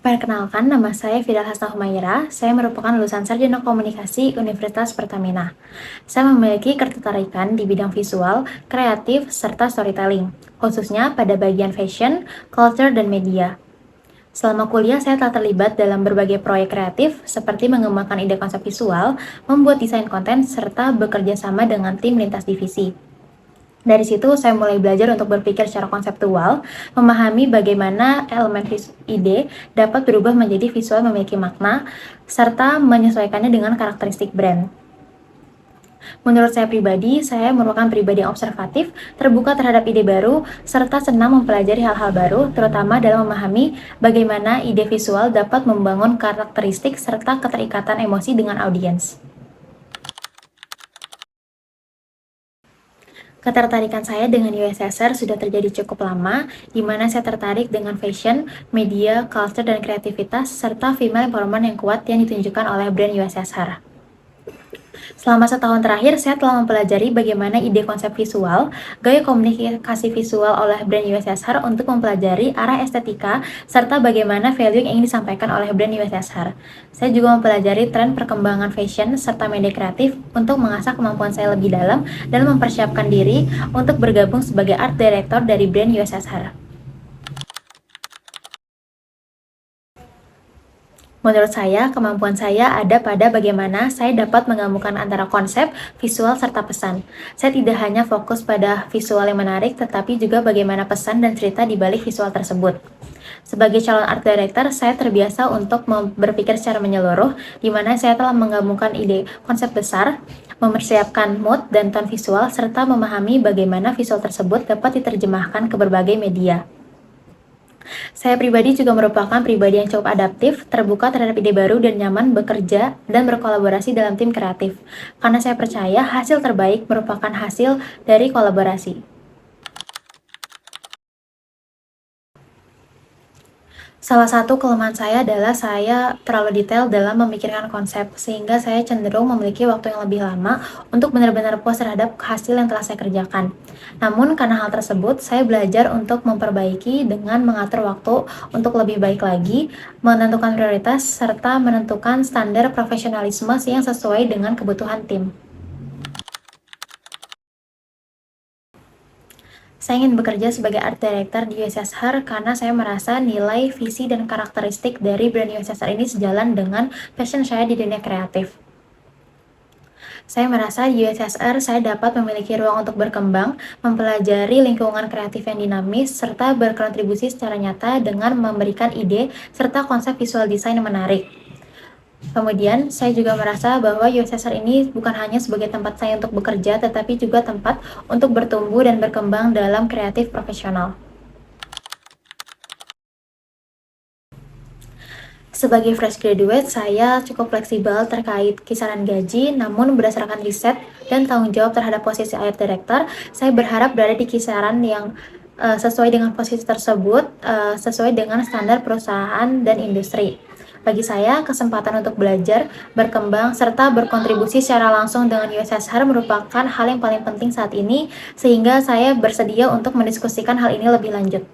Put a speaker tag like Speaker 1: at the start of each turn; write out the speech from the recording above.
Speaker 1: Perkenalkan, nama saya Fidal Hasna Humaira. Saya merupakan lulusan Sarjana Komunikasi Universitas Pertamina. Saya memiliki ketertarikan di bidang visual, kreatif, serta storytelling, khususnya pada bagian fashion, culture, dan media. Selama kuliah, saya telah terlibat dalam berbagai proyek kreatif, seperti mengembangkan ide konsep visual, membuat desain konten, serta bekerja sama dengan tim lintas divisi. Dari situ, saya mulai belajar untuk berpikir secara konseptual, memahami bagaimana elemen ide dapat berubah menjadi visual memiliki makna, serta menyesuaikannya dengan karakteristik brand. Menurut saya pribadi, saya merupakan pribadi yang observatif, terbuka terhadap ide baru, serta senang mempelajari hal-hal baru, terutama dalam memahami bagaimana ide visual dapat membangun karakteristik serta keterikatan emosi dengan audiens. Ketertarikan saya dengan USSR sudah terjadi cukup lama, di mana saya tertarik dengan fashion, media, culture, dan kreativitas, serta female empowerment yang kuat yang ditunjukkan oleh brand USSR. Selama setahun terakhir, saya telah mempelajari bagaimana ide konsep visual, gaya komunikasi visual oleh brand USSR untuk mempelajari arah estetika, serta bagaimana value yang ingin disampaikan oleh brand USSR. Saya juga mempelajari tren perkembangan fashion serta media kreatif untuk mengasah kemampuan saya lebih dalam dan mempersiapkan diri untuk bergabung sebagai art director dari brand USSR. Menurut saya, kemampuan saya ada pada bagaimana saya dapat menggabungkan antara konsep, visual, serta pesan. Saya tidak hanya fokus pada visual yang menarik, tetapi juga bagaimana pesan dan cerita di balik visual tersebut. Sebagai calon art director, saya terbiasa untuk berpikir secara menyeluruh, di mana saya telah menggabungkan ide konsep besar, mempersiapkan mood dan tone visual, serta memahami bagaimana visual tersebut dapat diterjemahkan ke berbagai media. Saya pribadi juga merupakan pribadi yang cukup adaptif, terbuka terhadap ide baru, dan nyaman bekerja dan berkolaborasi dalam tim kreatif. Karena saya percaya hasil terbaik merupakan hasil dari kolaborasi. Salah satu kelemahan saya adalah saya terlalu detail dalam memikirkan konsep, sehingga saya cenderung memiliki waktu yang lebih lama untuk benar-benar puas terhadap hasil yang telah saya kerjakan. Namun, karena hal tersebut, saya belajar untuk memperbaiki dengan mengatur waktu untuk lebih baik lagi, menentukan prioritas, serta menentukan standar profesionalisme yang sesuai dengan kebutuhan tim. Saya ingin bekerja sebagai art director di USSR karena saya merasa nilai, visi, dan karakteristik dari brand USSR ini sejalan dengan passion saya di dunia kreatif. Saya merasa di USSR saya dapat memiliki ruang untuk berkembang, mempelajari lingkungan kreatif yang dinamis, serta berkontribusi secara nyata dengan memberikan ide serta konsep visual desain yang menarik. Kemudian, saya juga merasa bahwa USSR ini bukan hanya sebagai tempat saya untuk bekerja, tetapi juga tempat untuk bertumbuh dan berkembang dalam kreatif profesional. Sebagai fresh graduate, saya cukup fleksibel terkait kisaran gaji, namun berdasarkan riset dan tanggung jawab terhadap posisi art director, saya berharap berada di kisaran yang sesuai dengan posisi tersebut, sesuai dengan standar perusahaan dan industri. Bagi saya, kesempatan untuk belajar, berkembang, serta berkontribusi secara langsung dengan USSR merupakan hal yang paling penting saat ini, sehingga saya bersedia untuk mendiskusikan hal ini lebih lanjut.